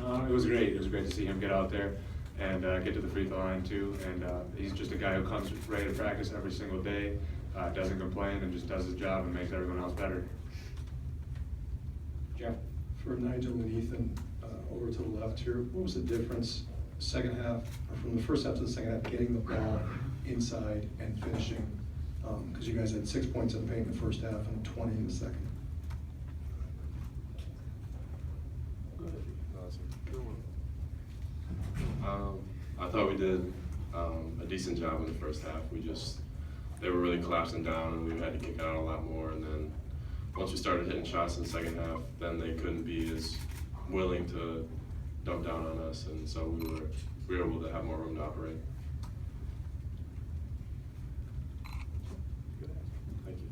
It was great. It was great to see him get out there and get to the free throw line too. And he's just a guy who comes ready to practice every single day, doesn't complain, and just does his job and makes everyone else better. Jeff? For Nigel and Ethan, over to the left here, what was the difference second half, or from the first half to the second half, getting the ball inside and finishing? Because you guys had 6 points in the paint in the first half and 20 in the second. I thought we did a decent job in the first half. They were really collapsing down, and we had to kick it out a lot more. And then once we started hitting shots in the second half, then they couldn't be as willing to dump down on us, and so we were able to have more room to operate. Thank you.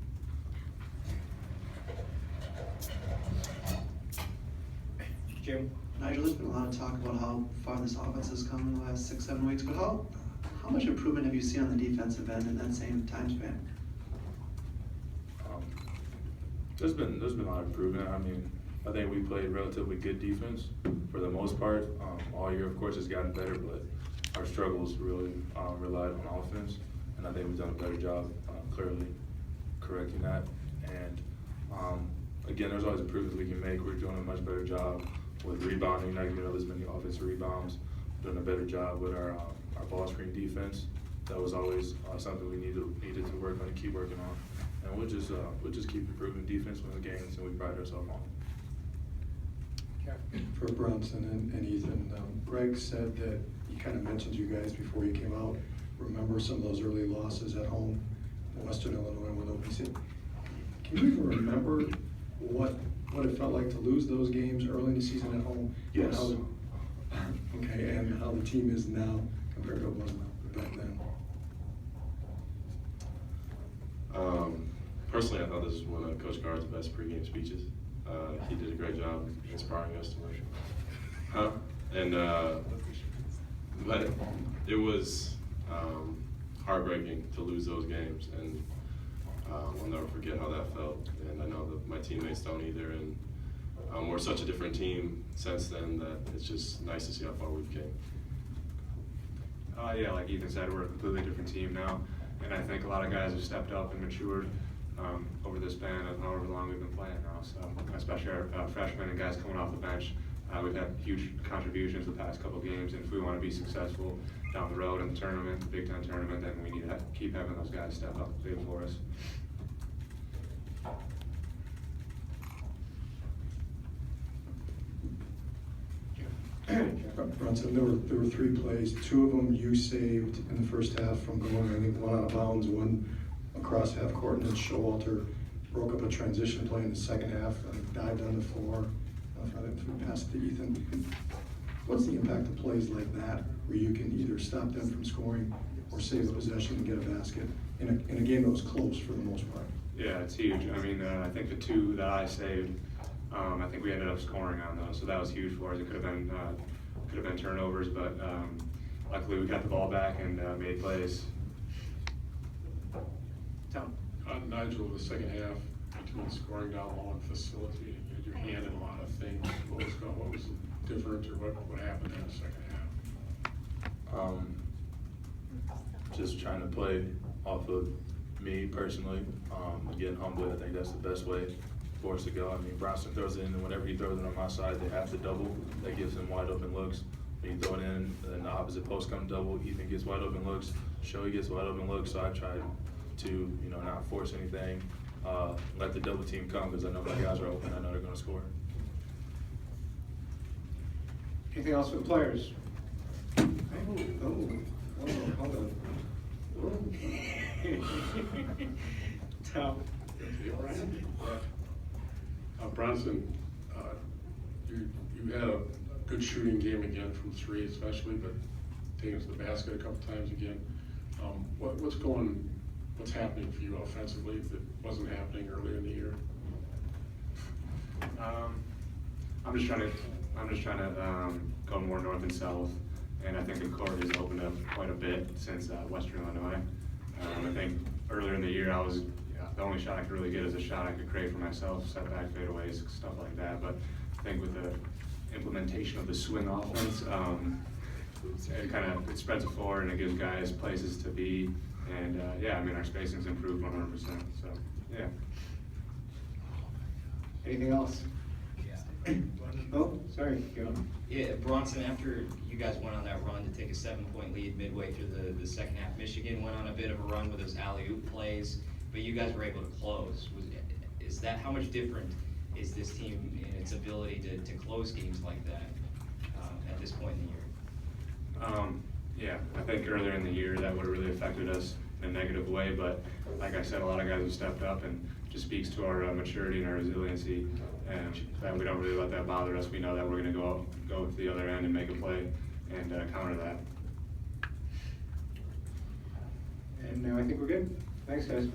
Jim? Nigel, there's been a lot of talk about how far this offense has come in the last 6-7 weeks, but how much improvement have you seen on the defensive end in that same time span? There's been a lot of improvement. I mean, I think we played relatively good defense for the most part. All year, of course, it's gotten better, but our struggles really relied on offense, and I think we've done a better job clearly correcting that. And again, there's always improvements we can make. We're doing a much better job with rebounding, not giving up as many offensive rebounds, doing a better job with our ball screen defense. That was always something we needed to work on and keep working on. And we'll just keep improving defense when the games, and we pride ourselves on. For Bronson and Ethan, Greg said that he kind of mentioned you guys before you came out. Remember some of those early losses at home in Western Illinois when open season. Can you even remember what it felt like to lose those games early in the season at home? Yes. And how the team is now compared to what it was back then? Personally, I thought this was one of Coach Guard's best pregame speeches. He did a great job inspiring us to win. But it was heartbreaking to lose those games, and I'll never forget how that felt. And I know that my teammates don't either. And we're such a different team since then that it's just nice to see how far we've came. Yeah, like Ethan said, we're a completely different team now, and I think a lot of guys have stepped up and matured over the span of however long we've been playing now. So, especially our freshmen and guys coming off the bench, we've had huge contributions the past couple games, and if we want to be successful down the road in the tournament, the Big Ten tournament, then we need to keep having those guys step up and play for us. Bronson, there were 3 plays. 2 of them you saved in the first half from going, I think, 1 out of bounds, 1 across half court, and then Showalter broke up a transition play in the second half and dived on the floor. I didn't pass it to Ethan. What's the impact of plays like that, where you can either stop them from scoring or save the possession and get a basket in a game that was close for the most part? Yeah, it's huge. I mean, I think the 2 that I saved, I think we ended up scoring on those, so that was huge for us. It could have been turnovers, but luckily we got the ball back and made plays. Tom? Nigel, the second half, between scoring down low and facilitating, you had your hand in a lot of things. What was different, or what happened in the second half? Just trying to play off of me personally, getting humble. I think that's the best way for us to go. I mean, Bronson throws it in, and whenever he throws it on my side, they have to double. That gives him wide open looks. When you throw it in, and the opposite post comes double, Ethan gets wide open looks, Shoei gets wide open looks, so I tried to, not force anything, let the double team come, because I know my guys are open, I know they're gonna score. Anything else for the players? Hold on. Tom? Bronson, you had a good shooting game again from 3 especially, but taking it to the basket a couple times again. What's happening for you offensively that wasn't happening earlier in the year? I'm just trying to go more north and south, and I think the court has opened up quite a bit since Western Illinois. I think earlier in the year the only shot I could really get is a shot I could create for myself, setback, fadeaways, stuff like that. But I think with the implementation of the swing offense. It spreads the floor and it gives guys places to be. And yeah, I mean, our spacing's improved 100%. So yeah. Anything else? Oh, sorry, go on. Yeah, Bronson, after you guys went on that run to take a 7-point lead midway through the second half, Michigan went on a bit of a run with those alley-oop plays, but you guys were able to close. Is that, how much different is this team in its ability to close games like that at this point in the year? Yeah, I think earlier in the year that would have really affected us in a negative way, but like I said, a lot of guys have stepped up and just speaks to our maturity and our resiliency, and that we don't really let that bother us. We know that we're going to go to the other end and make a play and counter that. And now I think we're good. Thanks, guys.